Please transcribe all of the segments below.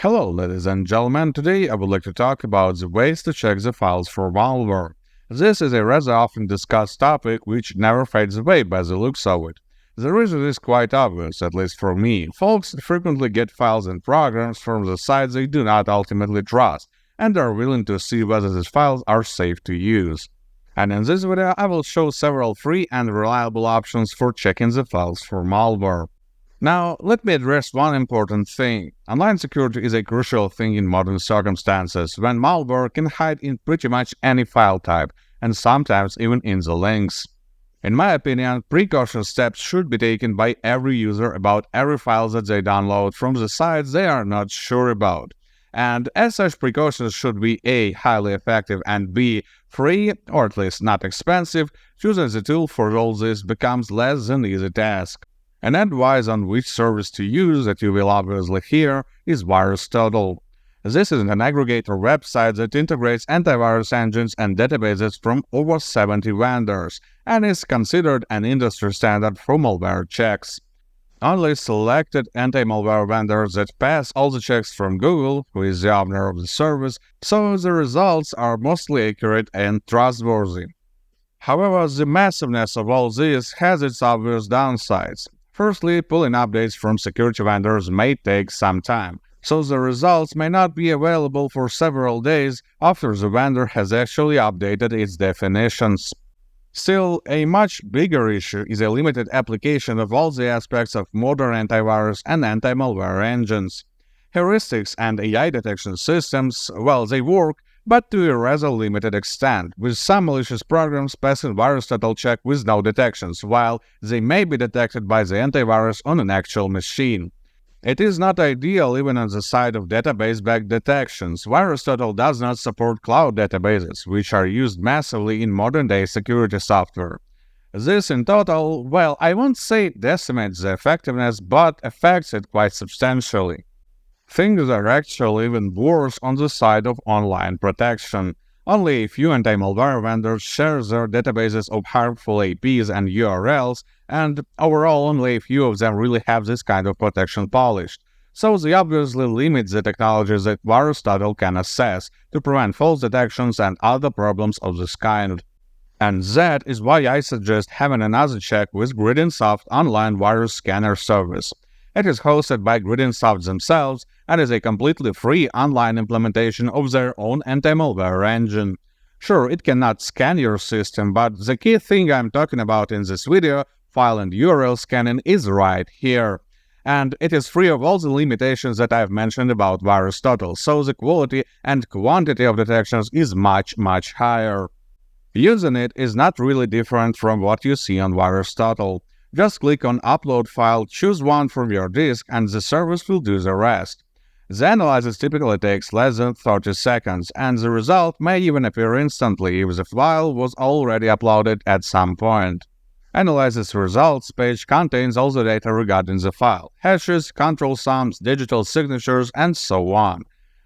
Hello, ladies and gentlemen. Today I would like to talk about the ways to check the files for malware. This is a rather often discussed topic which never fades away by the looks of it. The reason is quite obvious, at least for me. Folks frequently get files and programs from the sites they do not ultimately trust, and are willing to see whether these files are safe to use. And in this video, I will show several free and reliable options for checking the files for malware. Now, let me address one important thing. Online security is a crucial thing in modern circumstances, when malware can hide in pretty much any file type, and sometimes even in the links. In my opinion, precaution steps should be taken by every user about every file that they download from the sites they are not sure about. And as such, precautions should be A. highly effective, and B. free, or at least not expensive. Choosing the tool for all this becomes less than an easy task. An advice on which service to use that you will obviously hear is VirusTotal. This is an aggregator website that integrates antivirus engines and databases from over 70 vendors and is considered an industry standard for malware checks. Only selected anti-malware vendors that pass all the checks from Google, who is the owner of the service, so the results are mostly accurate and trustworthy. However, the massiveness of all this has its obvious downsides. Firstly, pulling updates from security vendors may take some time, so the results may not be available for several days after the vendor has actually updated its definitions. Still, a much bigger issue is a limited application of all the aspects of modern antivirus and anti-malware engines. Heuristics and AI detection systems, well, they work, but to a rather limited extent, with some malicious programs passing VirusTotal check with no detections, while they may be detected by the antivirus on an actual machine. It is not ideal even on the side of database-backed detections. VirusTotal does not support cloud databases, which are used massively in modern-day security software. This in total, well, I won't say decimates the effectiveness, but affects it quite substantially. Things are actually even worse on the side of online protection. Only a few anti-malware vendors share their databases of harmful IPs and URLs, and overall only a few of them really have this kind of protection polished. So they obviously limit the technologies that VirusTotal can assess to prevent false detections and other problems of this kind. And that is why I suggest having another check with GridinSoft online virus scanner service. It is hosted by GridinSoft themselves and is a completely free online implementation of their own anti-malware engine. Sure, it cannot scan your system, but the key thing I'm talking about in this video, file and URL scanning, is right here. And it is free of all the limitations that I've mentioned about VirusTotal, so the quality and quantity of detections is much higher. Using it is not really different from what you see on VirusTotal. Just click on Upload File, choose one from your disk, and the service will do the rest. The analysis typically takes less than 30 seconds, and the result may even appear instantly if the file was already uploaded at some point. Analysis results page contains all the data regarding the file: hashes, control sums, digital signatures, and so on.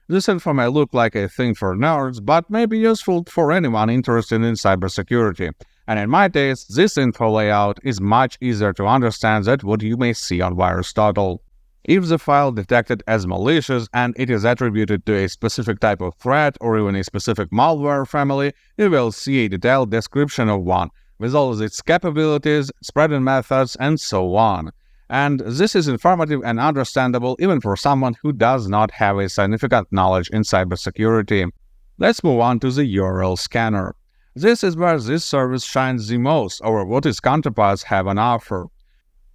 This info may look like a thing for nerds, but may be useful for anyone interested in cybersecurity. And in my taste, this info layout is much easier to understand than what you may see on VirusTotal. If the file detected as malicious and it is attributed to a specific type of threat or even a specific malware family, you will see a detailed description of one, with all its capabilities, spreading methods, and so on. And this is informative and understandable even for someone who does not have a significant knowledge in cybersecurity. Let's move on to the URL scanner. This is where this service shines the most over what its counterparts have on offer.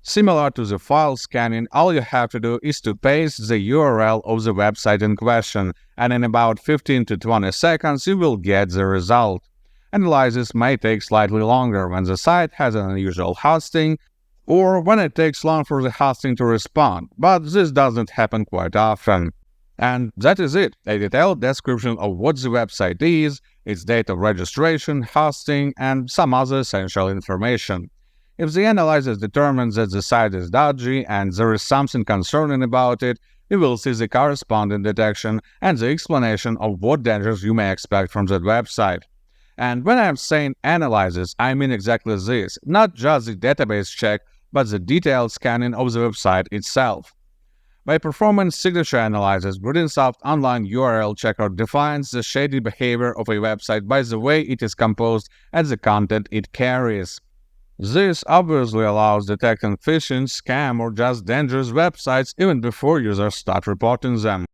Similar to the file scanning, all you have to do is to paste the URL of the website in question, and in about 15 to 20 seconds you will get the result. Analysis may take slightly longer when the site has an unusual hosting, or when it takes long for the hosting to respond, but this doesn't happen quite often. And that is it, a detailed description of what the website is, its date of registration, hosting, and some other essential information. If the analysis determines that the site is dodgy and there is something concerning about it, you will see the corresponding detection and the explanation of what dangers you may expect from that website. And when I'm saying analysis, I mean exactly this, not just the database check, but the detailed scanning of the website itself. By performing signature analysis, GridinSoft online URL checker defines the shady behavior of a website by the way it is composed and the content it carries. This obviously allows detecting phishing, scam, or just dangerous websites even before users start reporting them.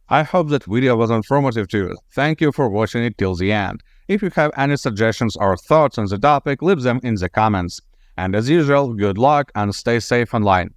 I hope that video was informative to you. Thank you for watching it till the end. If you have any suggestions or thoughts on the topic, leave them in the comments. And as usual, good luck and stay safe online.